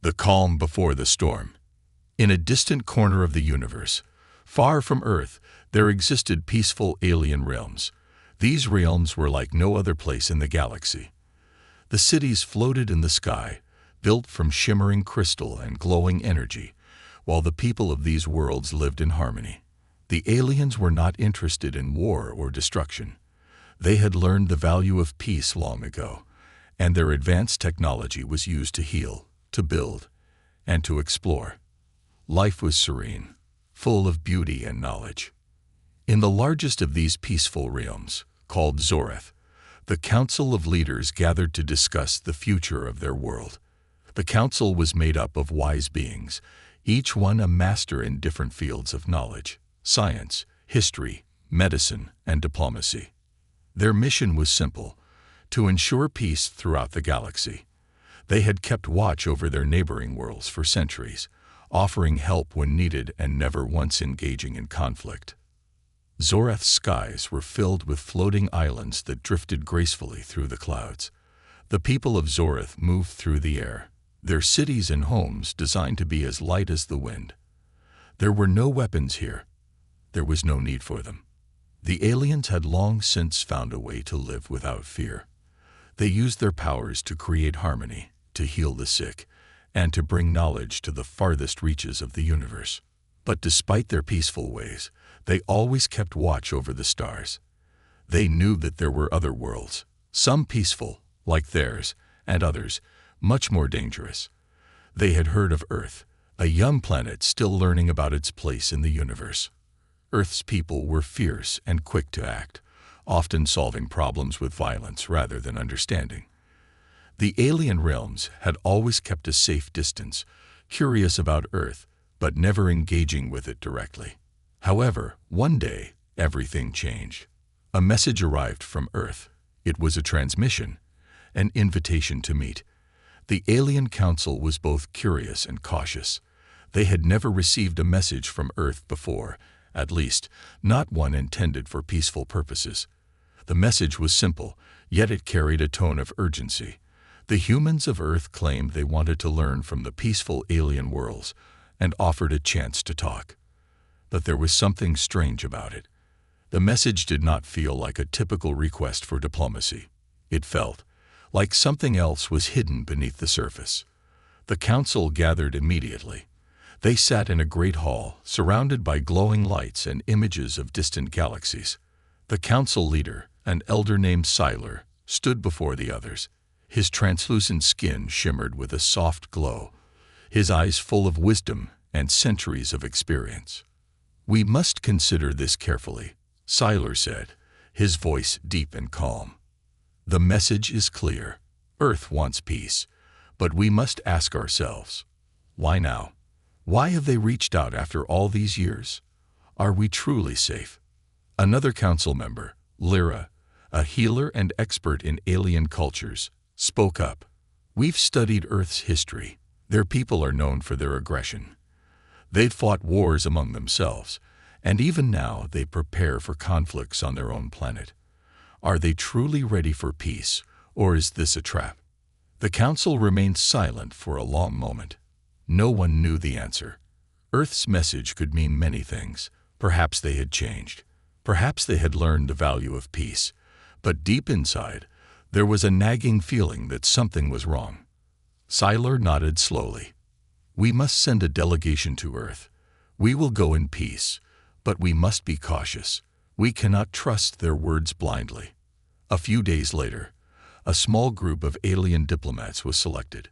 The calm before the storm. In a distant corner of the universe, far from Earth, there existed peaceful alien realms. These realms were like no other place in the galaxy. The cities floated in the sky, built from shimmering crystal and glowing energy, while the people of these worlds lived in harmony. The aliens were not interested in war or destruction. They had learned the value of peace long ago, and their advanced technology was used to heal, to build, and to explore. Life was serene, full of beauty and knowledge. In the largest of these peaceful realms, called Zoreth, the Council of Leaders gathered to discuss the future of their world. The council was made up of wise beings, each one a master in different fields of knowledge: science, history, medicine, and diplomacy. Their mission was simple: to ensure peace throughout the galaxy. They had kept watch over their neighboring worlds for centuries, offering help when needed and never once engaging in conflict. Zoreth's skies were filled with floating islands that drifted gracefully through the clouds. The people of Zoreth moved through the air, their cities and homes designed to be as light as the wind. There were no weapons here. There was no need for them. The aliens had long since found a way to live without fear. They used their powers to create harmony, to heal the sick, and to bring knowledge to the farthest reaches of the universe. But despite their peaceful ways, they always kept watch over the stars. They knew that there were other worlds, some peaceful, like theirs, and others, much more dangerous. They had heard of Earth, a young planet still learning about its place in the universe. Earth's people were fierce and quick to act, often solving problems with violence rather than understanding. The alien realms had always kept a safe distance, curious about Earth, but never engaging with it directly. However, one day, everything changed. A message arrived from Earth. It was a transmission, an invitation to meet. The Alien Council was both curious and cautious. They had never received a message from Earth before, at least, not one intended for peaceful purposes. The message was simple, yet it carried a tone of urgency. The humans of Earth claimed they wanted to learn from the peaceful alien worlds and offered a chance to talk. But there was something strange about it. The message did not feel like a typical request for diplomacy. It felt like something else was hidden beneath the surface. The council gathered immediately. They sat in a great hall, surrounded by glowing lights and images of distant galaxies. The council leader, an elder named Siler, stood before the others. His translucent skin shimmered with a soft glow, his eyes full of wisdom and centuries of experience. "We must consider this carefully," Siler said, his voice deep and calm. "The message is clear. Earth wants peace, but we must ask ourselves, why now? Why have they reached out after all these years? Are we truly safe?" Another council member, Lyra, a healer and expert in alien cultures, spoke up. "We've studied Earth's history. Their people are known for their aggression. They've fought wars among themselves, and even now they prepare for conflicts on their own planet. Are they truly ready for peace, or is this a trap?" The council remained silent for a long moment. No one knew the answer. Earth's message could mean many things. Perhaps they had changed. Perhaps they had learned the value of peace. But deep inside, there was a nagging feeling that something was wrong. Siler nodded slowly. "We must send a delegation to Earth. We will go in peace, but we must be cautious. We cannot trust their words blindly." A few days later, a small group of alien diplomats was selected.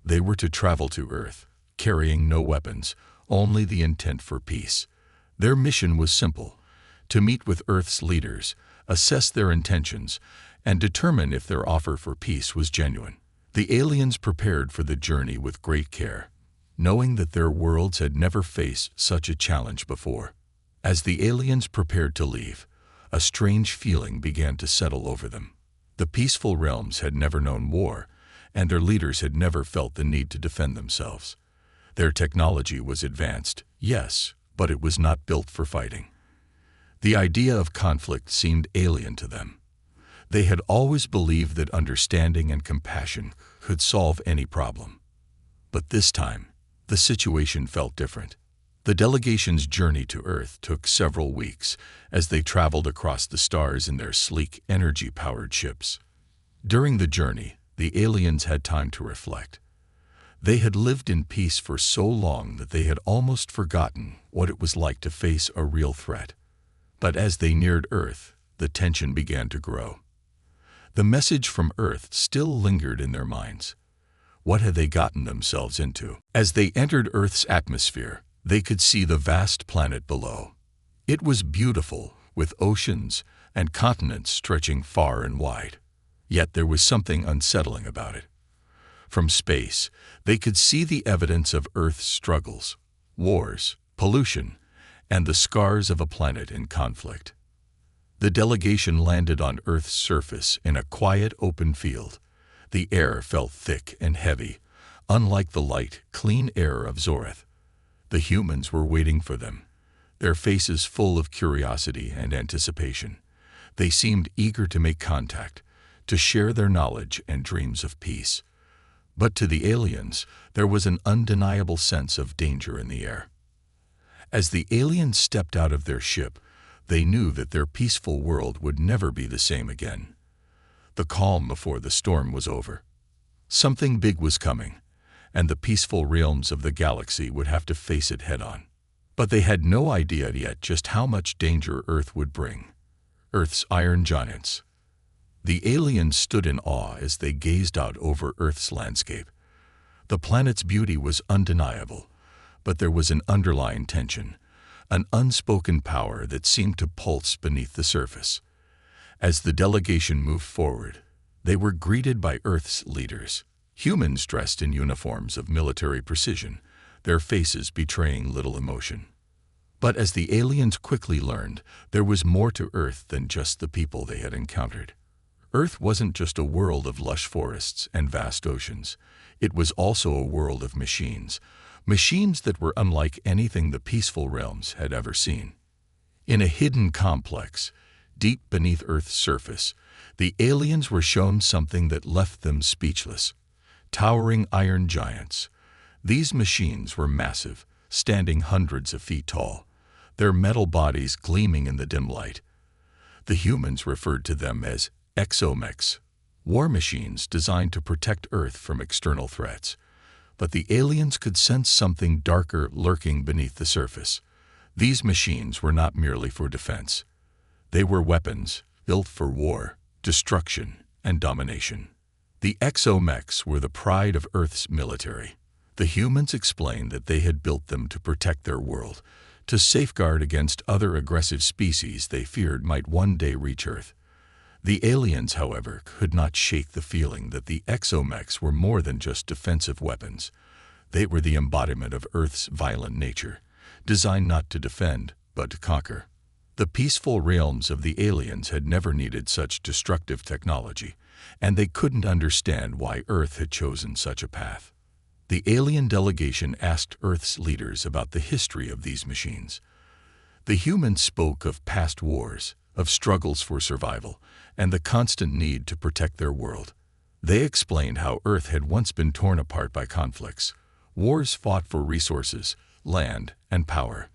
They were to travel to Earth, carrying no weapons, only the intent for peace. Their mission was simple: to meet with Earth's leaders, assess their intentions, and determine if their offer for peace was genuine. The aliens prepared for the journey with great care, knowing that their worlds had never faced such a challenge before. As the aliens prepared to leave, a strange feeling began to settle over them. The peaceful realms had never known war, and their leaders had never felt the need to defend themselves. Their technology was advanced, yes, but it was not built for fighting. The idea of conflict seemed alien to them. They had always believed that understanding and compassion could solve any problem. But this time, the situation felt different. The delegation's journey to Earth took several weeks as they traveled across the stars in their sleek, energy-powered ships. During the journey, the aliens had time to reflect. They had lived in peace for so long that they had almost forgotten what it was like to face a real threat. But as they neared Earth, the tension began to grow. The message from Earth still lingered in their minds. What had they gotten themselves into? As they entered Earth's atmosphere, they could see the vast planet below. It was beautiful, with oceans and continents stretching far and wide. Yet there was something unsettling about it. From space, they could see the evidence of Earth's struggles, wars, pollution, and the scars of a planet in conflict. The delegation landed on Earth's surface in a quiet, open field. The air felt thick and heavy, unlike the light, clean air of Zoreth. The humans were waiting for them, their faces full of curiosity and anticipation. They seemed eager to make contact, to share their knowledge and dreams of peace. But to the aliens, there was an undeniable sense of danger in the air. As the aliens stepped out of their ship, they knew that their peaceful world would never be the same again. The calm before the storm was over. Something big was coming, and the peaceful realms of the galaxy would have to face it head-on. But they had no idea yet just how much danger Earth would bring. Earth's iron giants. The aliens stood in awe as they gazed out over Earth's landscape. The planet's beauty was undeniable, but there was an underlying tension, an unspoken power that seemed to pulse beneath the surface. As the delegation moved forward, they were greeted by Earth's leaders, humans dressed in uniforms of military precision, their faces betraying little emotion. But as the aliens quickly learned, there was more to Earth than just the people they had encountered. Earth wasn't just a world of lush forests and vast oceans. It was also a world of machines, machines that were unlike anything the peaceful realms had ever seen. In a hidden complex, deep beneath Earth's surface, the aliens were shown something that left them speechless. Towering iron giants. These machines were massive, standing hundreds of feet tall, their metal bodies gleaming in the dim light. The humans referred to them as exomechs, war machines designed to protect Earth from external threats. But the aliens could sense something darker lurking beneath the surface. These machines were not merely for defense. They were weapons built for war, destruction, and domination. The exomechs were the pride of Earth's military. The humans explained that they had built them to protect their world, to safeguard against other aggressive species they feared might one day reach Earth. The aliens, however, could not shake the feeling that the exomechs were more than just defensive weapons. They were the embodiment of Earth's violent nature, designed not to defend, but to conquer. The peaceful realms of the aliens had never needed such destructive technology, and they couldn't understand why Earth had chosen such a path. The alien delegation asked Earth's leaders about the history of these machines. The humans spoke of past wars, of struggles for survival, and the constant need to protect their world. They explained how Earth had once been torn apart by conflicts, wars fought for resources, land, and power.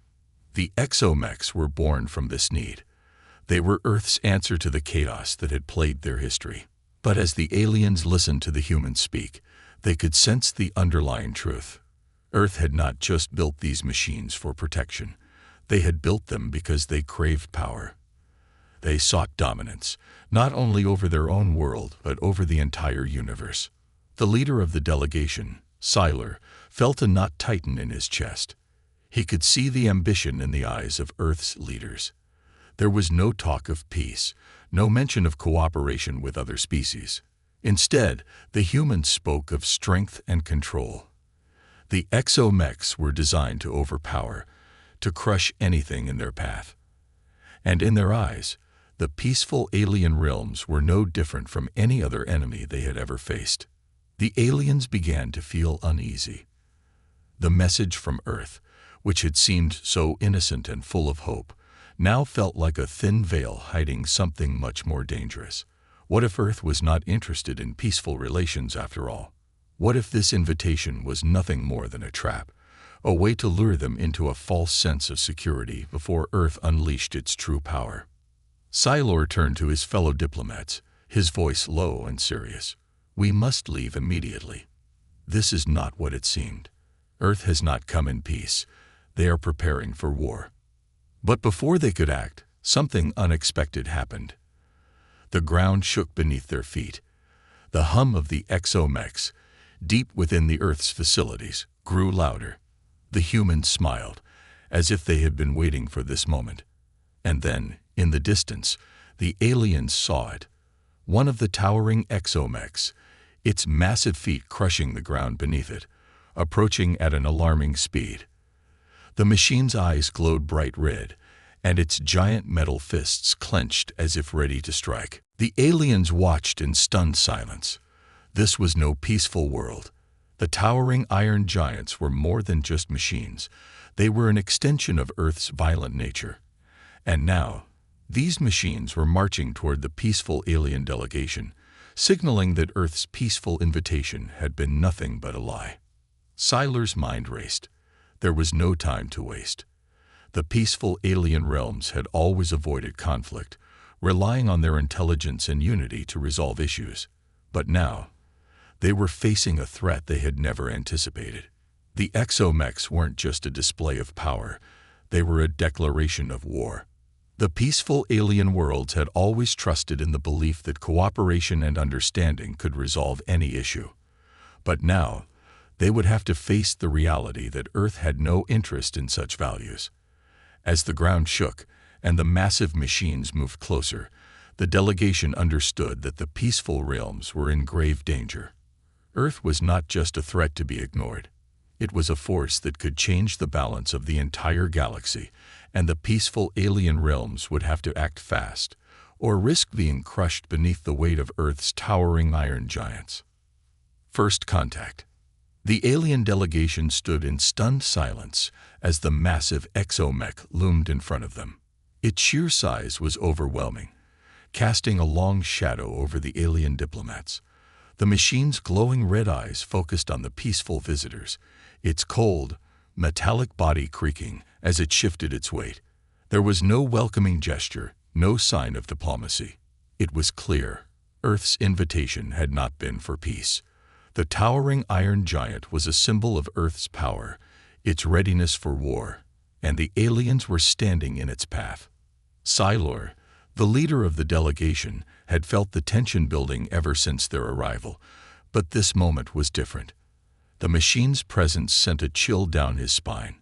The exomechs were born from this need. They were Earth's answer to the chaos that had plagued their history. But as the aliens listened to the humans speak, they could sense the underlying truth. Earth had not just built these machines for protection. They had built them because they craved power. They sought dominance, not only over their own world, but over the entire universe. The leader of the delegation, Siler, felt a knot tighten in his chest. He could see the ambition in the eyes of Earth's leaders. There was no talk of peace, no mention of cooperation with other species. Instead, the humans spoke of strength and control. The exomechs were designed to overpower, to crush anything in their path. And in their eyes, the peaceful alien realms were no different from any other enemy they had ever faced. The aliens began to feel uneasy. The message from Earth, which had seemed so innocent and full of hope, now felt like a thin veil hiding something much more dangerous. What if Earth was not interested in peaceful relations after all? What if this invitation was nothing more than a trap, a way to lure them into a false sense of security before Earth unleashed its true power? Sci-Fi turned to his fellow diplomats, his voice low and serious. We must leave immediately. This is not what it seemed. Earth has not come in peace. They are preparing for war. But before they could act, something unexpected happened. The ground shook beneath their feet. The hum of the exomechs, deep within the Earth's facilities, grew louder. The humans smiled, as if they had been waiting for this moment. And then, in the distance, the aliens saw it. One of the towering exomechs, its massive feet crushing the ground beneath it, approaching at an alarming speed. The machine's eyes glowed bright red, and its giant metal fists clenched as if ready to strike. The aliens watched in stunned silence. This was no peaceful world. The towering iron giants were more than just machines. They were an extension of Earth's violent nature. And now, these machines were marching toward the peaceful alien delegation, signaling that Earth's peaceful invitation had been nothing but a lie. Sci-Fi's mind raced. There was no time to waste. The peaceful alien realms had always avoided conflict, relying on their intelligence and unity to resolve issues. But now, they were facing a threat they had never anticipated. The exomechs weren't just a display of power, they were a declaration of war. The peaceful alien worlds had always trusted in the belief that cooperation and understanding could resolve any issue. But now, they would have to face the reality that Earth had no interest in such values. As the ground shook and the massive machines moved closer, the delegation understood that the peaceful realms were in grave danger. Earth was not just a threat to be ignored. It was a force that could change the balance of the entire galaxy, and the peaceful alien realms would have to act fast, or risk being crushed beneath the weight of Earth's towering iron giants. First contact. The alien delegation stood in stunned silence as the massive exomech loomed in front of them. Its sheer size was overwhelming, casting a long shadow over the alien diplomats. The machine's glowing red eyes focused on the peaceful visitors, its cold, metallic body creaking as it shifted its weight. There was no welcoming gesture, no sign of diplomacy. It was clear. Earth's invitation had not been for peace. The towering iron giant was a symbol of Earth's power, its readiness for war, and the aliens were standing in its path. Sci-Fi, the leader of the delegation, had felt the tension building ever since their arrival, but this moment was different. The machine's presence sent a chill down his spine.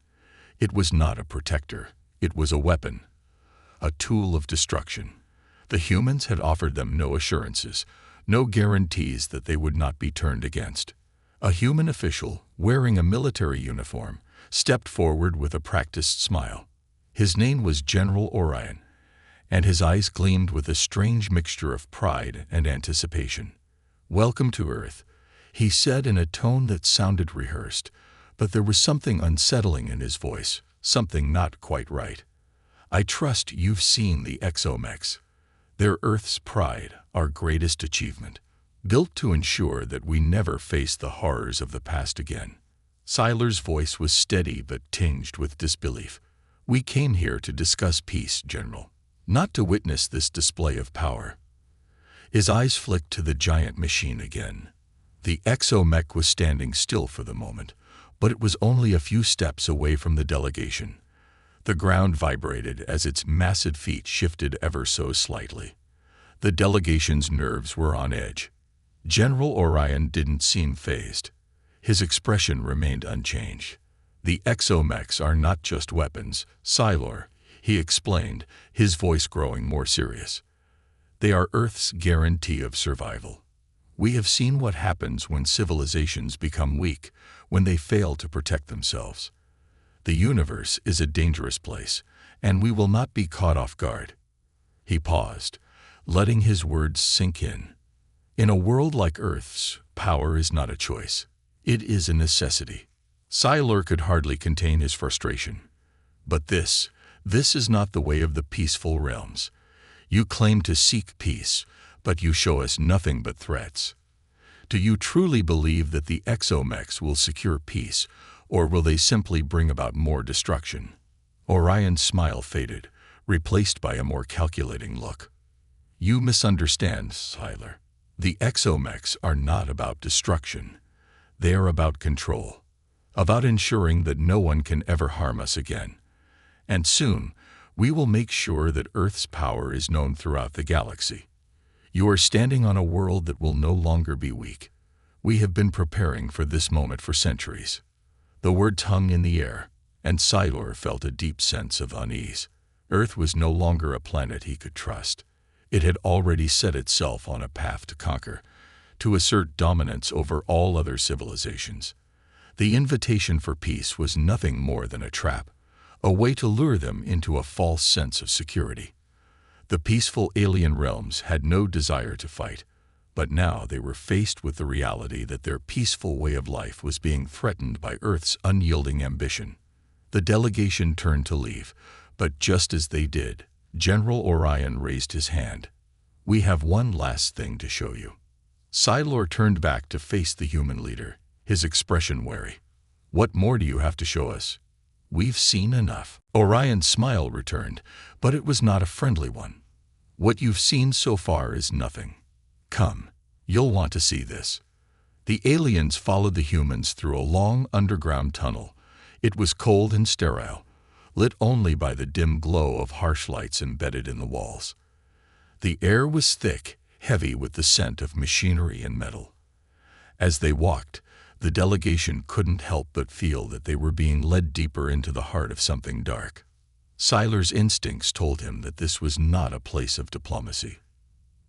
It was not a protector, it was a weapon, a tool of destruction. The humans had offered them no assurances, no guarantees that they would not be turned against. A human official, wearing a military uniform, stepped forward with a practiced smile. His name was General Orion, and his eyes gleamed with a strange mixture of pride and anticipation. "Welcome to Earth," he said in a tone that sounded rehearsed, but there was something unsettling in his voice, something not quite right. "I trust you've seen the exomechs. They're Earth's pride, our greatest achievement, built to ensure that we never face the horrors of the past again." Sci-Fi's voice was steady but tinged with disbelief. "We came here to discuss peace, General, not to witness this display of power." His eyes flicked to the giant machine again. The exomech was standing still for the moment, but it was only a few steps away from the delegation. The ground vibrated as its massive feet shifted ever so slightly. The delegation's nerves were on edge. General Orion didn't seem fazed. His expression remained unchanged. "The exomechs are not just weapons, Sci-Fi," he explained, his voice growing more serious. "They are Earth's guarantee of survival. We have seen what happens when civilizations become weak, when they fail to protect themselves. The universe is a dangerous place, and we will not be caught off guard." He paused, letting his words sink in. In a world like Earth's, power is not a choice. It is a necessity. Sci-Fi could hardly contain his frustration. "But this is not the way of the peaceful realms. You claim to seek peace, but you show us nothing but threats. Do you truly believe that the exomechs will secure peace, or will they simply bring about more destruction? Orion's smile faded, replaced by a more calculating look. You misunderstand, Siler. The exomechs are not about destruction. They are about control, about ensuring that no one can ever harm us again. And soon, we will make sure that Earth's power is known throughout the galaxy. You are standing on a world that will no longer be weak. We have been preparing for this moment for centuries. The words hung in the air, and Siler felt a deep sense of unease. Earth was no longer a planet he could trust. It had already set itself on a path to conquer, to assert dominance over all other civilizations. The invitation for peace was nothing more than a trap, a way to lure them into a false sense of security. The peaceful alien realms had no desire to fight, but now they were faced with the reality that their peaceful way of life was being threatened by Earth's unyielding ambition. The delegation turned to leave, but just as they did, General Orion raised his hand. We have one last thing to show you. Siler turned back to face the human leader, his expression wary. What more do you have to show us? We've seen enough. Orion's smile returned, but it was not a friendly one. What you've seen so far is nothing. Come, you'll want to see this. The aliens followed the humans through a long underground tunnel. It was cold and sterile, lit only by the dim glow of harsh lights embedded in the walls. The air was thick, heavy with the scent of machinery and metal. As they walked, the delegation couldn't help but feel that they were being led deeper into the heart of something dark. Siler's instincts told him that this was not a place of diplomacy.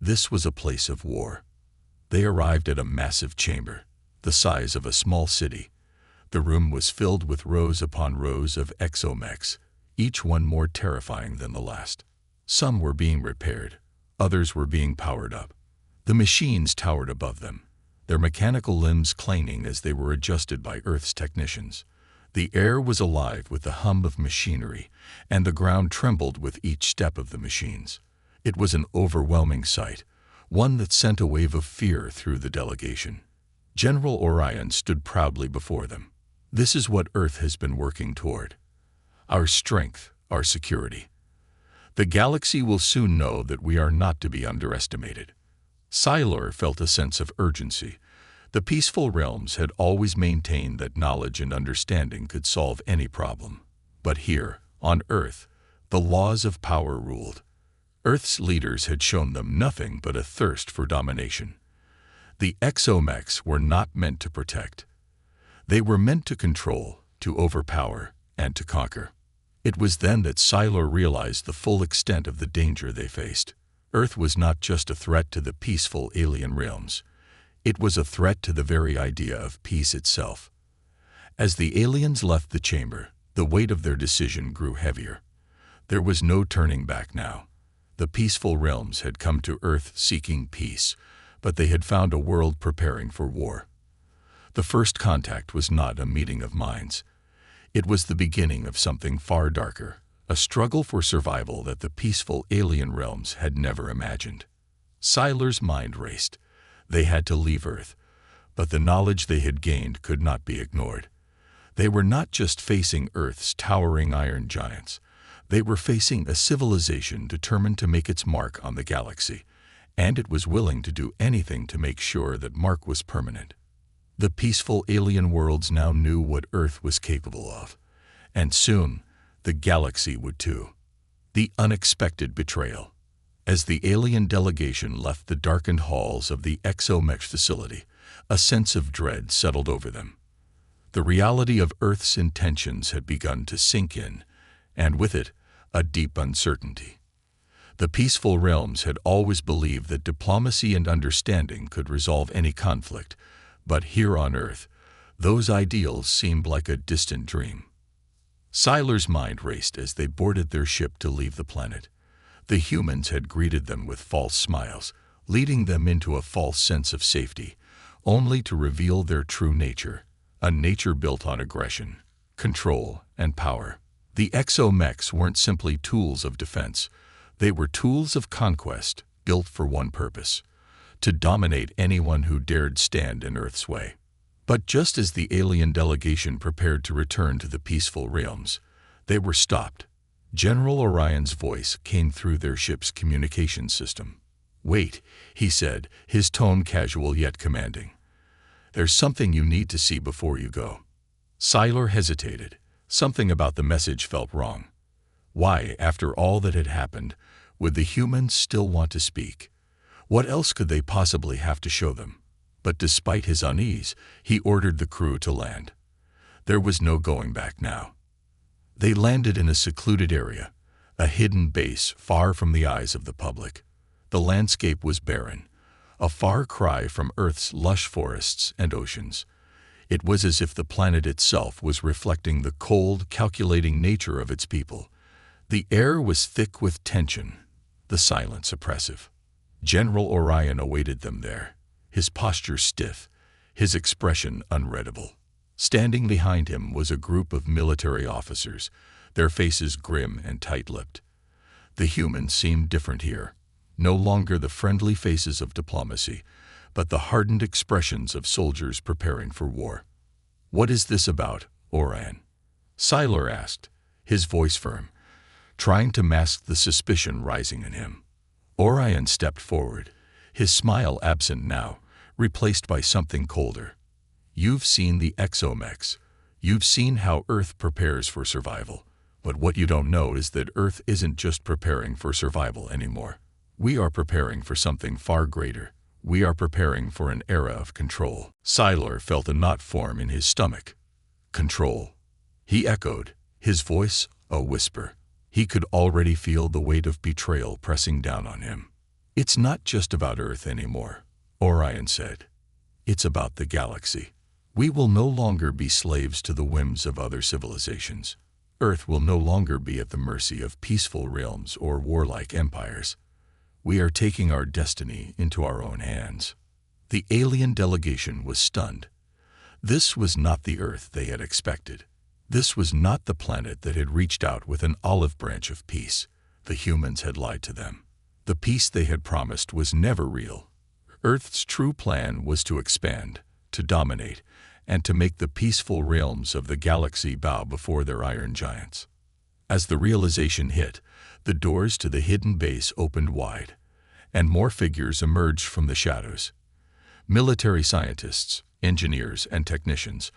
This was a place of war. They arrived at a massive chamber, the size of a small city. The room was filled with rows upon rows of exomechs, each one more terrifying than the last. Some were being repaired, others were being powered up. The machines towered above them, their mechanical limbs clanging as they were adjusted by Earth's technicians. The air was alive with the hum of machinery, and the ground trembled with each step of the machines. It was an overwhelming sight, one that sent a wave of fear through the delegation. General Orion stood proudly before them. This is what Earth has been working toward. Our strength, our security. The galaxy will soon know that we are not to be underestimated. Siler felt a sense of urgency. The peaceful realms had always maintained that knowledge and understanding could solve any problem. But here, on Earth, the laws of power ruled. Earth's leaders had shown them nothing but a thirst for domination. The exomechs were not meant to protect. They were meant to control, to overpower, and to conquer. It was then that Siler realized the full extent of the danger they faced. Earth was not just a threat to the peaceful alien realms. It was a threat to the very idea of peace itself. As the aliens left the chamber, the weight of their decision grew heavier. There was no turning back now. The peaceful realms had come to Earth seeking peace, but they had found a world preparing for war. The first contact was not a meeting of minds. It was the beginning of something far darker, a struggle for survival that the peaceful alien realms had never imagined. Siler's mind raced. They had to leave Earth, but the knowledge they had gained could not be ignored. They were not just facing Earth's towering iron giants. They were facing a civilization determined to make its mark on the galaxy, and it was willing to do anything to make sure that mark was permanent. The peaceful alien worlds now knew what Earth was capable of, and soon the galaxy would too. The unexpected betrayal. As the alien delegation left the darkened halls of the exomech facility, a sense of dread settled over them. The reality of Earth's intentions had begun to sink in, and with it, a deep uncertainty. The peaceful realms had always believed that diplomacy and understanding could resolve any conflict, but here on Earth, those ideals seemed like a distant dream. Siler's mind raced as they boarded their ship to leave the planet. The humans had greeted them with false smiles, leading them into a false sense of safety, only to reveal their true nature, a nature built on aggression, control, and power. The exomechs weren't simply tools of defense. They were tools of conquest, built for one purpose: to dominate anyone who dared stand in Earth's way. But just as the alien delegation prepared to return to the peaceful realms, they were stopped. General Orion's voice came through their ship's communication system. "Wait," he said, his tone casual yet commanding. "There's something you need to see before you go." Siler hesitated. Something about the message felt wrong. Why, after all that had happened, would the humans still want to speak? What else could they possibly have to show them? But despite his unease, he ordered the crew to land. There was no going back now. They landed in a secluded area, a hidden base far from the eyes of the public. The landscape was barren, a far cry from Earth's lush forests and oceans. It was as if the planet itself was reflecting the cold, calculating nature of its people. The air was thick with tension, the silence oppressive. General Orion awaited them there, his posture stiff, his expression unreadable. Standing behind him was a group of military officers, their faces grim and tight-lipped. The humans seemed different here, no longer the friendly faces of diplomacy, but the hardened expressions of soldiers preparing for war. "What is this about, Orion?" Siler asked, his voice firm, trying to mask the suspicion rising in him. Orion stepped forward, his smile absent now, replaced by something colder. "You've seen the exomex. You've seen how Earth prepares for survival. But what you don't know is that Earth isn't just preparing for survival anymore. We are preparing for something far greater. We are preparing for an era of control." Siler felt a knot form in his stomach. "Control," he echoed, his voice a whisper. He could already feel the weight of betrayal pressing down on him. "It's not just about Earth anymore," Orion said. "It's about the galaxy. We will no longer be slaves to the whims of other civilizations. Earth will no longer be at the mercy of peaceful realms or warlike empires. We are taking our destiny into our own hands." The alien delegation was stunned. This was not the Earth they had expected. This was not the planet that had reached out with an olive branch of peace. The humans had lied to them. The peace they had promised was never real. Earth's true plan was to expand, to dominate, and to make the peaceful realms of the galaxy bow before their iron giants. As the realization hit, the doors to the hidden base opened wide, and more figures emerged from the shadows. Military scientists, engineers, and technicians,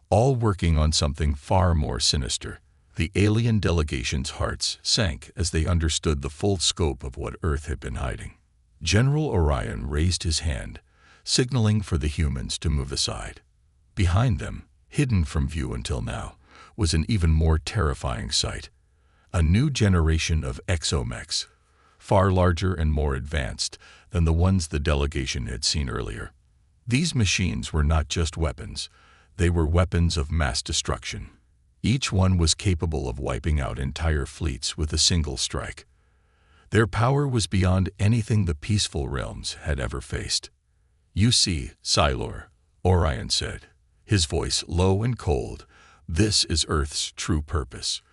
all working on something far more sinister. The alien delegation's hearts sank as they understood the full scope of what Earth had been hiding. General Orion raised his hand, signaling for the humans to move aside. Behind them, hidden from view until now, was an even more terrifying sight. A new generation of exomex, far larger and more advanced than the ones the delegation had seen earlier. These machines were not just weapons, they were weapons of mass destruction. Each one was capable of wiping out entire fleets with a single strike. Their power was beyond anything the peaceful realms had ever faced. "You see, Siler," Orion said, his voice low and cold, "this is Earth's true purpose.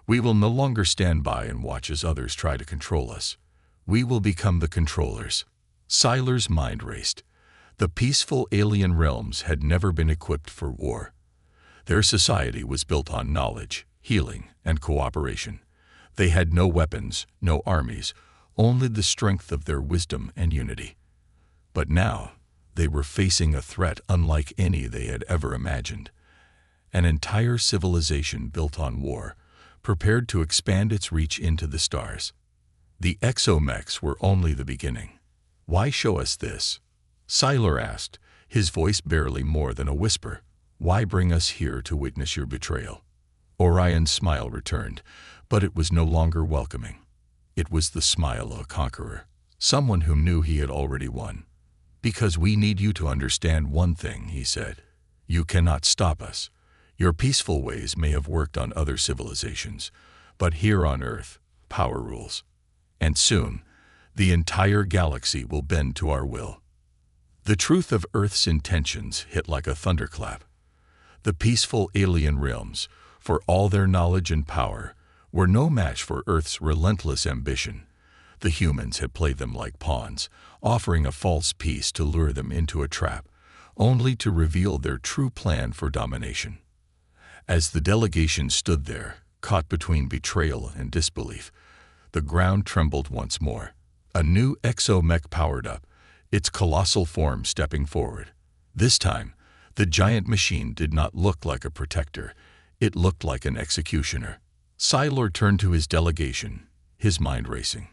We will no longer stand by and watch as others try to control us. We will become the controllers." Siler's mind raced. The peaceful alien realms had never been equipped for war. Their society was built on knowledge, healing, and cooperation. They had no weapons, no armies, only the strength of their wisdom and unity. But now, they were facing a threat unlike any they had ever imagined. An entire civilization built on war, prepared to expand its reach into the stars. The exomex were only the beginning. "Why show us this?" Siler asked, his voice barely more than a whisper. "Why bring us here to witness your betrayal?" Orion's smile returned, but it was no longer welcoming. It was the smile of a conqueror, someone who knew he had already won. "Because we need you to understand one thing," he said. "You cannot stop us. Your peaceful ways may have worked on other civilizations, but here on Earth, power rules. And soon, the entire galaxy will bend to our will." The truth of Earth's intentions hit like a thunderclap. The peaceful alien realms, for all their knowledge and power, were no match for Earth's relentless ambition. The humans had played them like pawns, offering a false peace to lure them into a trap, only to reveal their true plan for domination. As the delegation stood there, caught between betrayal and disbelief, the ground trembled once more. A new exomech powered up, its colossal form stepping forward. This time, the giant machine did not look like a protector, it looked like an executioner. Sci-Fi turned to his delegation, his mind racing.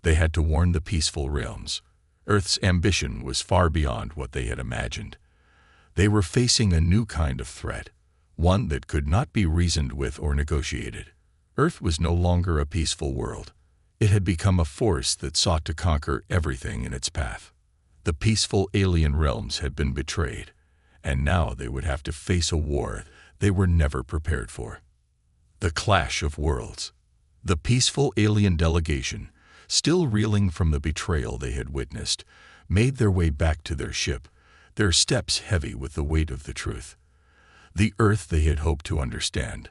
They had to warn the peaceful realms. Earth's ambition was far beyond what they had imagined. They were facing a new kind of threat, one that could not be reasoned with or negotiated. Earth was no longer a peaceful world. It had become a force that sought to conquer everything in its path. The peaceful alien realms had been betrayed, and now they would have to face a war they were never prepared for. The clash of worlds. The peaceful alien delegation, still reeling from the betrayal they had witnessed, made their way back to their ship, their steps heavy with the weight of the truth. The Earth they had hoped to understand,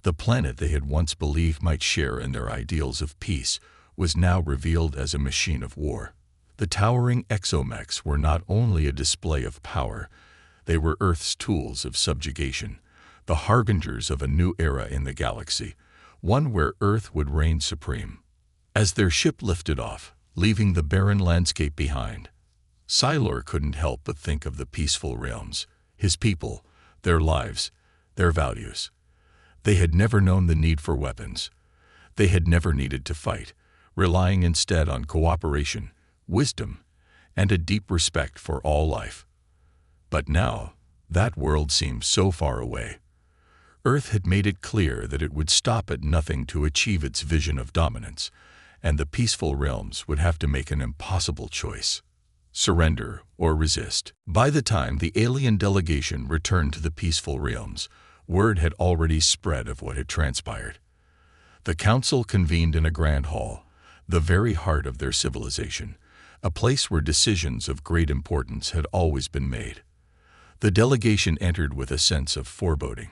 the planet they had once believed might share in their ideals of peace, was now revealed as a machine of war. The towering exomechs were not only a display of power, they were Earth's tools of subjugation, the harbingers of a new era in the galaxy, one where Earth would reign supreme. As their ship lifted off, leaving the barren landscape behind, Sci-Fi couldn't help but think of the peaceful realms, his people, their lives, their values. They had never known the need for weapons. They had never needed to fight, relying instead on cooperation, wisdom, and a deep respect for all life. But now, that world seemed so far away. Earth had made it clear that it would stop at nothing to achieve its vision of dominance, and the peaceful realms would have to make an impossible choice: surrender or resist. By the time the alien delegation returned to the peaceful realms, word had already spread of what had transpired. The council convened in a grand hall, the very heart of their civilization, a place where decisions of great importance had always been made. The delegation entered with a sense of foreboding,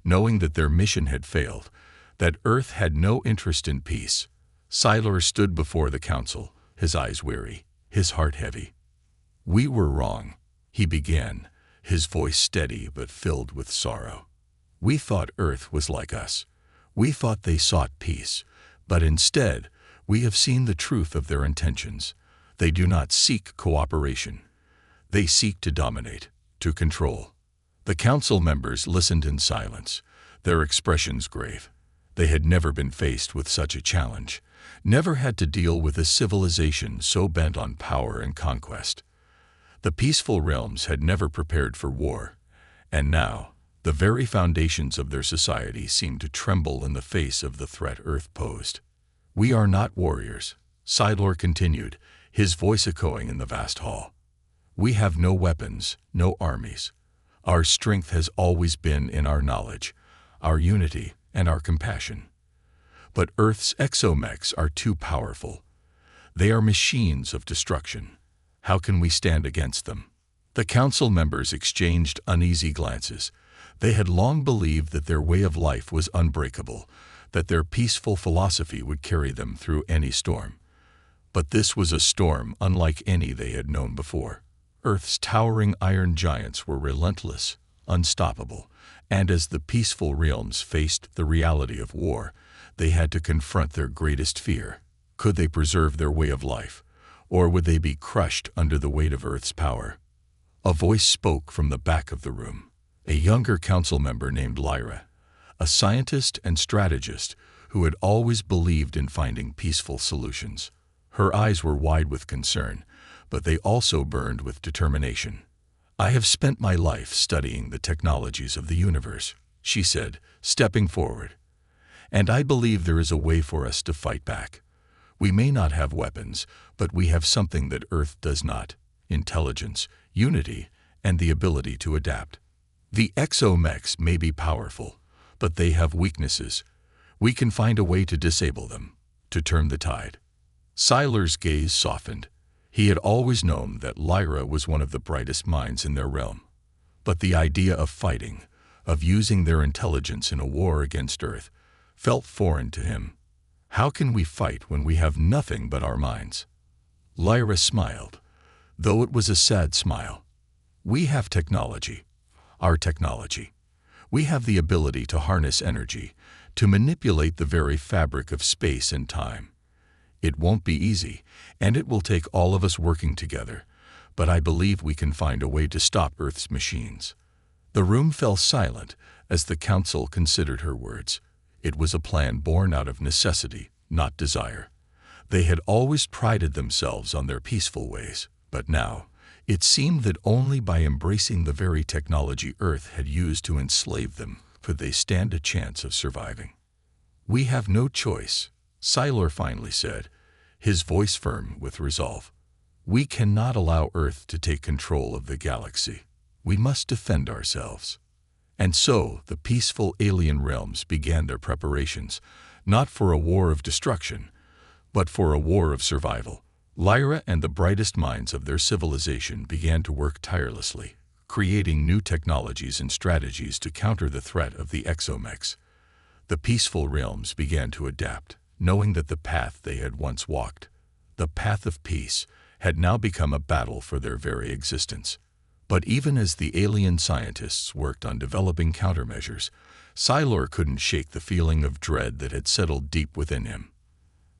knowing that their mission had failed, that Earth had no interest in peace. Sci-Fi stood before the council, his eyes weary, his heart heavy. "We were wrong," he began, his voice steady but filled with sorrow. "We thought Earth was like us. We thought they sought peace, but instead, we have seen the truth of their intentions. They do not seek cooperation. They seek to dominate, to control." The council members listened in silence, their expressions grave. They had never been faced with such a challenge, never had to deal with a civilization so bent on power and conquest. The peaceful realms had never prepared for war, and now, the very foundations of their society seemed to tremble in the face of the threat Earth posed. "We are not warriors," Sci-Fi continued, his voice echoing in the vast hall. "We have no weapons, no armies. Our strength has always been in our knowledge, our unity, and our compassion. But Earth's exomechs are too powerful. They are machines of destruction. How can we stand against them?" The council members exchanged uneasy glances. They had long believed that their way of life was unbreakable, that their peaceful philosophy would carry them through any storm. But this was a storm unlike any they had known before. Earth's towering iron giants were relentless, unstoppable, and as the peaceful realms faced the reality of war, they had to confront their greatest fear. Could they preserve their way of life, or would they be crushed under the weight of Earth's power? A voice spoke from the back of the room. A younger council member named Lyra, a scientist and strategist who had always believed in finding peaceful solutions. Her eyes were wide with concern, but they also burned with determination. "I have spent my life studying the technologies of the universe," she said, stepping forward. "And I believe there is a way for us to fight back. We may not have weapons, but we have something that Earth does not: intelligence, unity, and the ability to adapt. The exomechs may be powerful, but they have weaknesses. We can find a way to disable them, to turn the tide." Sci-Fi's gaze softened. He had always known that Lyra was one of the brightest minds in their realm. But the idea of fighting, of using their intelligence in a war against Earth, felt foreign to him. How can we fight when we have nothing but our minds? Lyra smiled, though it was a sad smile. We have technology. Our technology. We have the ability to harness energy, to manipulate the very fabric of space and time. It won't be easy, and it will take all of us working together, but I believe we can find a way to stop Earth's machines. The room fell silent as the council considered her words. It was a plan born out of necessity, not desire. They had always prided themselves on their peaceful ways, but now, it seemed that only by embracing the very technology Earth had used to enslave them could they stand a chance of surviving. "We have no choice," Sylar finally said, his voice firm with resolve. "We cannot allow Earth to take control of the galaxy. We must defend ourselves." And so the peaceful alien realms began their preparations, not for a war of destruction, but for a war of survival. Lyra and the brightest minds of their civilization began to work tirelessly, creating new technologies and strategies to counter the threat of the exomechs. The peaceful realms began to adapt, knowing that the path they had once walked, the path of peace, had now become a battle for their very existence. But even as the alien scientists worked on developing countermeasures, Sylar couldn't shake the feeling of dread that had settled deep within him.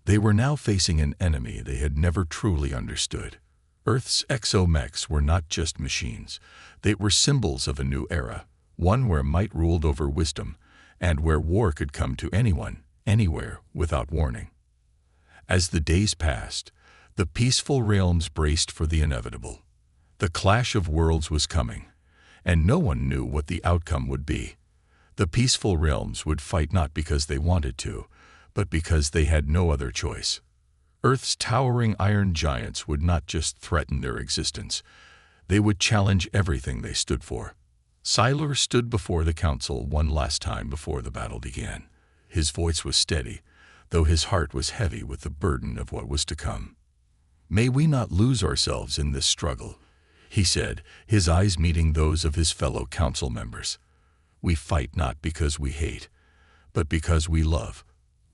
They were now facing an enemy they had never truly understood. Earth's exomechs were not just machines. They were symbols of a new era, one where might ruled over wisdom, and where war could come to anyone, anywhere, without warning. As the days passed, the peaceful realms braced for the inevitable. The clash of worlds was coming, and no one knew what the outcome would be. The peaceful realms would fight not because they wanted to, but because they had no other choice. Earth's towering iron giants would not just threaten their existence. They would challenge everything they stood for. Sylar stood before the council one last time before the battle began. His voice was steady, though his heart was heavy with the burden of what was to come. "May we not lose ourselves in this struggle," he said, his eyes meeting those of his fellow council members. "We fight not because we hate, but because we love.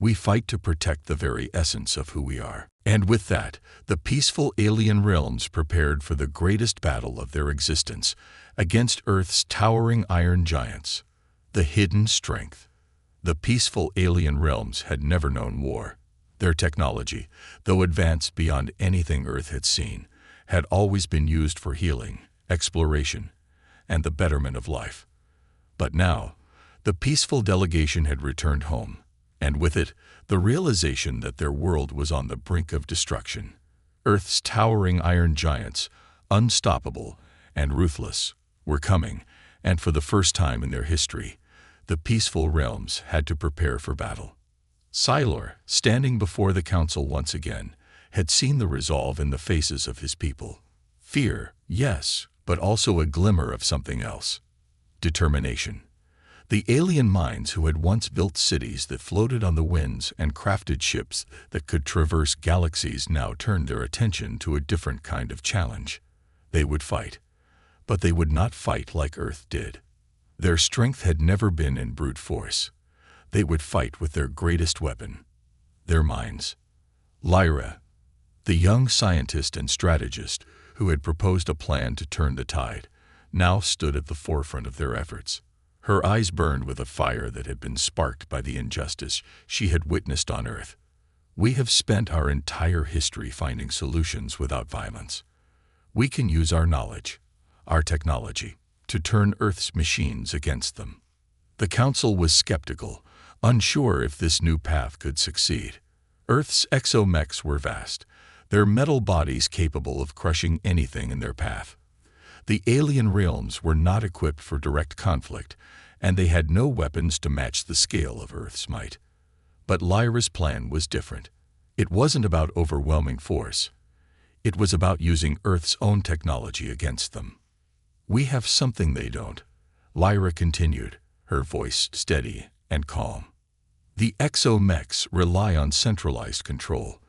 We fight to protect the very essence of who we are." And with that, the peaceful alien realms prepared for the greatest battle of their existence against Earth's towering iron giants. The hidden strength. The peaceful alien realms had never known war. Their technology, though advanced beyond anything Earth had seen, had always been used for healing, exploration, and the betterment of life. But now, the peaceful delegation had returned home, and with it, the realization that their world was on the brink of destruction. Earth's towering iron giants, unstoppable and ruthless, were coming, and for the first time in their history, the peaceful realms had to prepare for battle. Sylar, standing before the council once again, had seen the resolve in the faces of his people. Fear, yes, but also a glimmer of something else. Determination. The alien minds who had once built cities that floated on the winds and crafted ships that could traverse galaxies now turned their attention to a different kind of challenge. They would fight, but they would not fight like Earth did. Their strength had never been in brute force. They would fight with their greatest weapon, their minds. Lyra, the young scientist and strategist who had proposed a plan to turn the tide, now stood at the forefront of their efforts. Her eyes burned with a fire that had been sparked by the injustice she had witnessed on Earth. "We have spent our entire history finding solutions without violence. We can use our knowledge, our technology, to turn Earth's machines against them." The council was skeptical, unsure if this new path could succeed. Earth's exomechs were vast, their metal bodies capable of crushing anything in their path. The alien realms were not equipped for direct conflict, and they had no weapons to match the scale of Earth's might. But Lyra's plan was different. It wasn't about overwhelming force. It was about using Earth's own technology against them. "We have something they don't," Lyra continued, her voice steady and calm. "The exomechs rely on centralized control.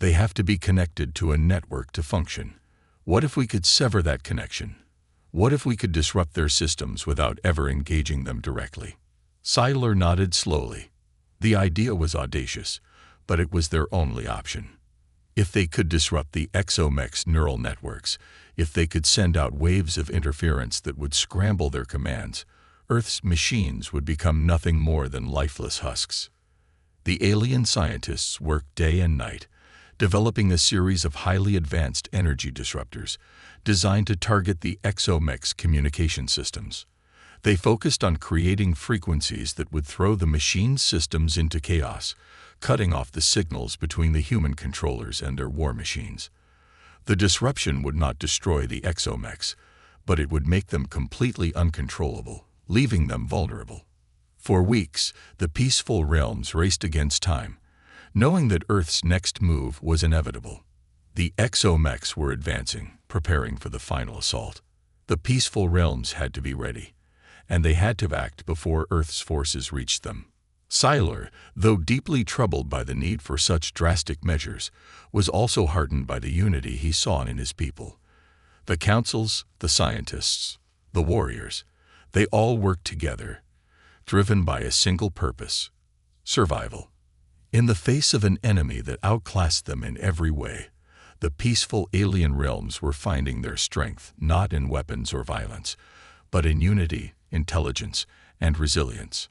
They have to be connected to a network to function. What if we could sever that connection? What if we could disrupt their systems without ever engaging them directly?" Sylar nodded slowly. The idea was audacious, but it was their only option. If they could disrupt the exomech's neural networks, if they could send out waves of interference that would scramble their commands, Earth's machines would become nothing more than lifeless husks. The alien scientists worked day and night, developing a series of highly advanced energy disruptors designed to target the exomech's communication systems. They focused on creating frequencies that would throw the machine's systems into chaos, cutting off the signals between the human controllers and their war machines. The disruption would not destroy the exomechs, but it would make them completely uncontrollable, leaving them vulnerable. For weeks, the peaceful realms raced against time, knowing that Earth's next move was inevitable. The exomechs were advancing, preparing for the final assault. The peaceful realms had to be ready, and they had to act before Earth's forces reached them. Sylar, though deeply troubled by the need for such drastic measures, was also heartened by the unity he saw in his people. The councils, the scientists, the warriors, they all worked together, driven by a single purpose: survival. In the face of an enemy that outclassed them in every way, the peaceful alien realms were finding their strength not in weapons or violence, but in unity, intelligence, and resilience.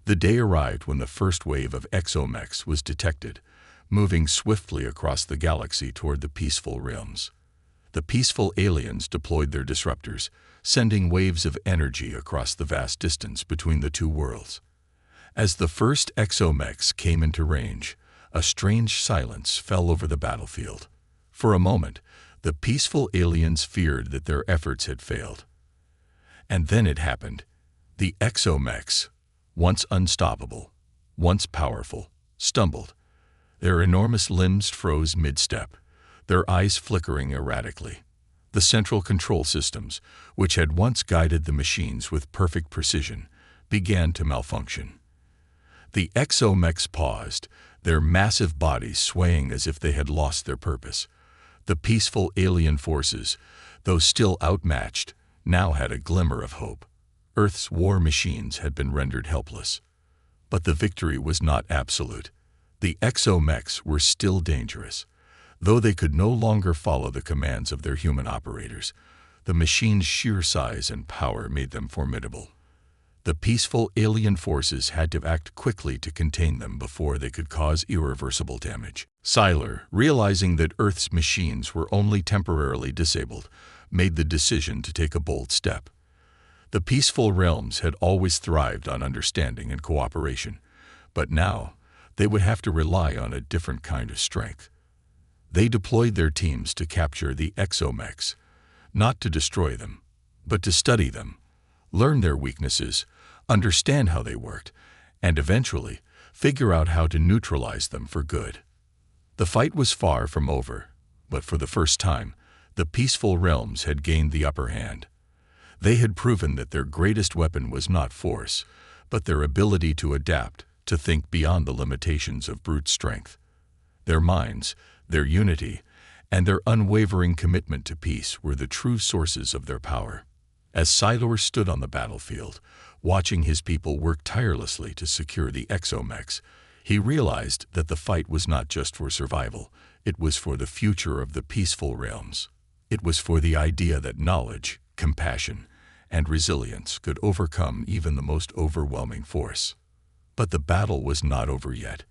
The day arrived when the first wave of exomechs was detected, moving swiftly across the galaxy toward the peaceful realms. The peaceful aliens deployed their disruptors, sending waves of energy across the vast distance between the two worlds. As the first exomechs came into range, a strange silence fell over the battlefield. For a moment, the peaceful aliens feared that their efforts had failed. And then it happened. The exomechs, once unstoppable, once powerful, stumbled. Their enormous limbs froze mid-step, their eyes flickering erratically. The central control systems, which had once guided the machines with perfect precision, began to malfunction. The exomechs paused, their massive bodies swaying as if they had lost their purpose. The peaceful alien forces, though still outmatched, now had a glimmer of hope. Earth's war machines had been rendered helpless. But the victory was not absolute. The exomechs were still dangerous. Though they could no longer follow the commands of their human operators, the machine's sheer size and power made them formidable. The peaceful alien forces had to act quickly to contain them before they could cause irreversible damage. Sylar, realizing that Earth's machines were only temporarily disabled, made the decision to take a bold step. The peaceful realms had always thrived on understanding and cooperation, but now they would have to rely on a different kind of strength. They deployed their teams to capture the exomechs, not to destroy them, but to study them, learn their weaknesses, understand how they worked, and eventually figure out how to neutralize them for good. The fight was far from over, but for the first time, the peaceful realms had gained the upper hand. They had proven that their greatest weapon was not force, but their ability to adapt, to think beyond the limitations of brute strength. Their minds, their unity, and their unwavering commitment to peace were the true sources of their power. As Sylar stood on the battlefield, watching his people work tirelessly to secure the exomechs, he realized that the fight was not just for survival, it was for the future of the peaceful realms. It was for the idea that knowledge, compassion, and resilience could overcome even the most overwhelming force. But the battle was not over yet.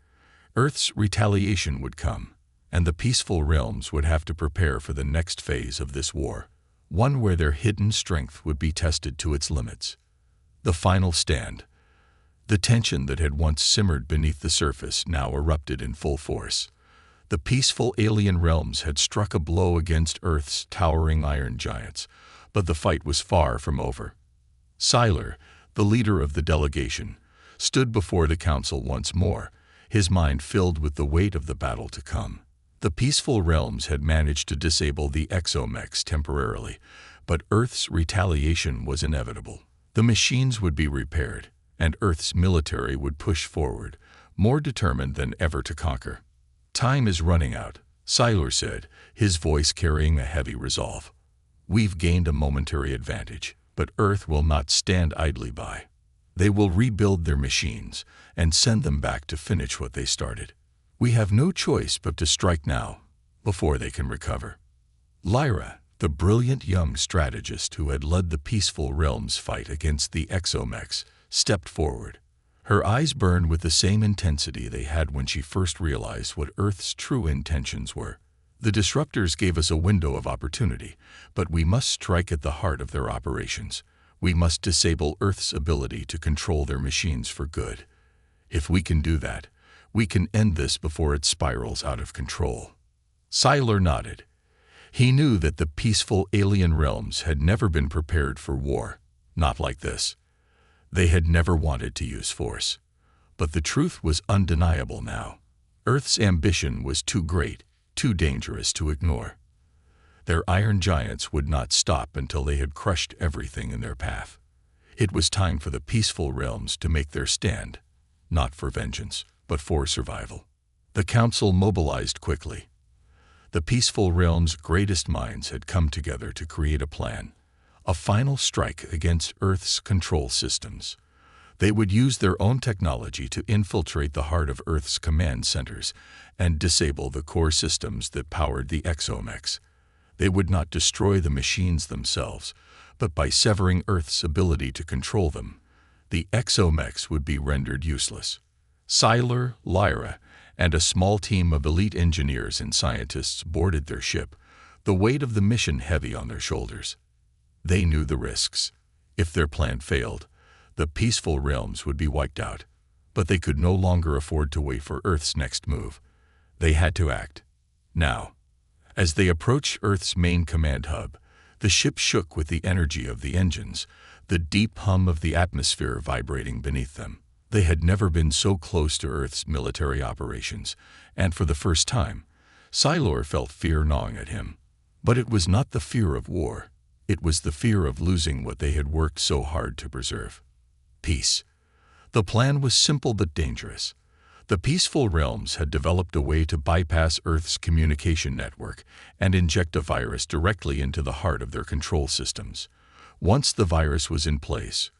Earth's retaliation would come, and the peaceful realms would have to prepare for the next phase of this war, one where their hidden strength would be tested to its limits. The final stand. The tension that had once simmered beneath the surface now erupted in full force. The peaceful alien realms had struck a blow against Earth's towering iron giants, but the fight was far from over. Sylar, the leader of the delegation, stood before the council once more, his mind filled with the weight of the battle to come. The peaceful realms had managed to disable the exomechs temporarily, but Earth's retaliation was inevitable. The machines would be repaired, and Earth's military would push forward, more determined than ever to conquer. "Time is running out," Sylar said, his voice carrying a heavy resolve. "We've gained a momentary advantage, but Earth will not stand idly by. They will rebuild their machines and send them back to finish what they started. We have no choice but to strike now, before they can recover. Lyra, the brilliant young strategist who had led the peaceful realms fight against the exomechs, stepped forward. Her eyes burned with the same intensity they had when she first realized what Earth's true intentions were. The disruptors gave us a window of opportunity, but we must strike at the heart of their operations. We must disable Earth's ability to control their machines for good. If we can do that, we can end this before it spirals out of control. Sylar nodded. He knew that the peaceful alien realms had never been prepared for war, not like this. They had never wanted to use force. But the truth was undeniable now. Earth's ambition was too great, too dangerous to ignore. Their iron giants would not stop until they had crushed everything in their path. It was time for the peaceful realms to make their stand, not for vengeance, but for survival. The council mobilized quickly. The peaceful realms' greatest minds had come together to create a plan, a final strike against Earth's control systems. They would use their own technology to infiltrate the heart of Earth's command centers and disable the core systems that powered the exomechs. They would not destroy the machines themselves, but by severing Earth's ability to control them, the exomechs would be rendered useless. Sylar, Lyra, and a small team of elite engineers and scientists boarded their ship, the weight of the mission heavy on their shoulders. They knew the risks. If their plan failed, the peaceful realms would be wiped out, but they could no longer afford to wait for Earth's next move. They had to act. Now. As they approached Earth's main command hub, the ship shook with the energy of the engines, the deep hum of the atmosphere vibrating beneath them. They had never been so close to Earth's military operations, and for the first time, Sylar felt fear gnawing at him. But it was not the fear of war. It was the fear of losing what they had worked so hard to preserve. Peace. The plan was simple but dangerous. The peaceful realms had developed a way to bypass Earth's communication network and inject a virus directly into the heart of their control systems. Once the virus was in place,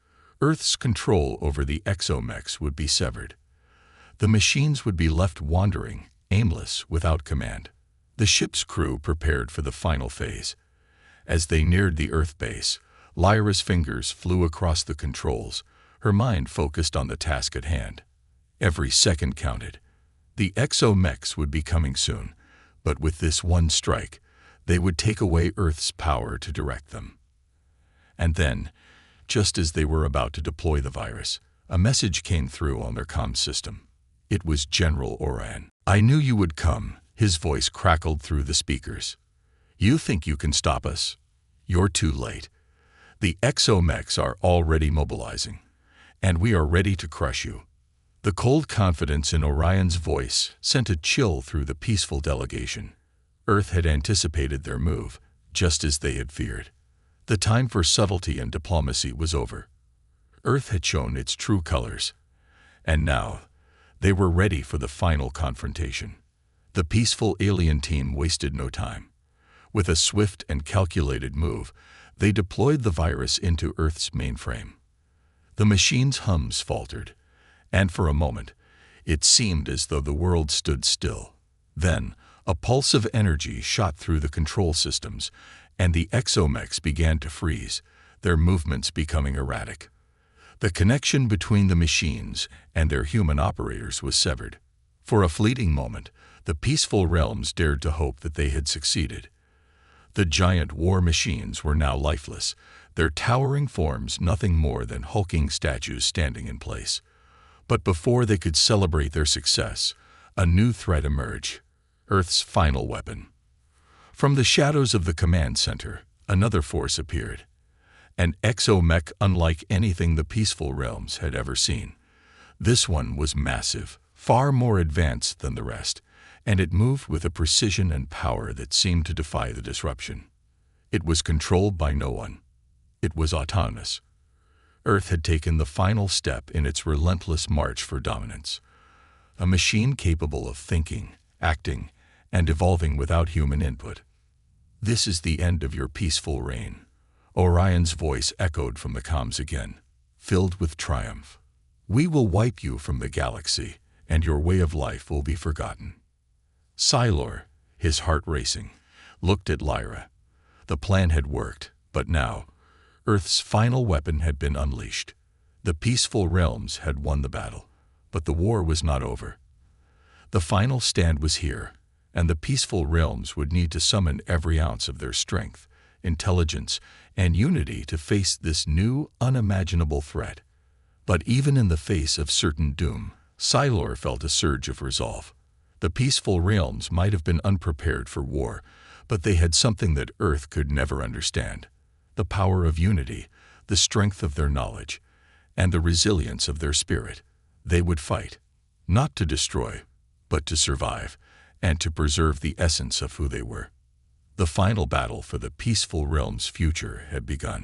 Earth's control over the exomechs would be severed. The machines would be left wandering, aimless, without command. The ship's crew prepared for the final phase. As they neared the Earth base, Lyra's fingers flew across the controls, her mind focused on the task at hand. Every second counted. The exomechs would be coming soon, but with this one strike, they would take away Earth's power to direct them. And then, just as they were about to deploy the virus, a message came through on their comm system. It was General Orion. "I knew you would come," his voice crackled through the speakers. "You think you can stop us? You're too late. The exomechs are already mobilizing, and we are ready to crush you." The cold confidence in Orion's voice sent a chill through the peaceful delegation. Earth had anticipated their move, just as they had feared. The time for subtlety and diplomacy was over. Earth had shown its true colors, and now they were ready for the final confrontation. The peaceful alien team wasted no time. With a swift and calculated move, they deployed the virus into Earth's mainframe. The machine's hums faltered, and for a moment, it seemed as though the world stood still. Then, a pulse of energy shot through the control systems, and the exomechs began to freeze, their movements becoming erratic. The connection between the machines and their human operators was severed. For a fleeting moment, the peaceful realms dared to hope that they had succeeded. The giant war machines were now lifeless, their towering forms nothing more than hulking statues standing in place. But before they could celebrate their success, a new threat emerged, Earth's final weapon. From the shadows of the command center, another force appeared. An exomech unlike anything the peaceful realms had ever seen. This one was massive, far more advanced than the rest, and it moved with a precision and power that seemed to defy the disruption. It was controlled by no one. It was autonomous. Earth had taken the final step in its relentless march for dominance. A machine capable of thinking, acting, and evolving without human input. "This is the end of your peaceful reign." Orion's voice echoed from the comms again, filled with triumph. "We will wipe you from the galaxy, and your way of life will be forgotten. Sylor, his heart racing, looked at Lyra. The plan had worked, but now, Earth's final weapon had been unleashed. The peaceful realms had won the battle, but the war was not over. The final stand was here, and the peaceful realms would need to summon every ounce of their strength, intelligence, and unity to face this new, unimaginable threat. But even in the face of certain doom, Sylor felt a surge of resolve. The peaceful realms might have been unprepared for war, but they had something that Earth could never understand: the power of unity, the strength of their knowledge, and the resilience of their spirit. They would fight, not to destroy, but to survive, and to preserve the essence of who they were. The final battle for the peaceful realm's future had begun.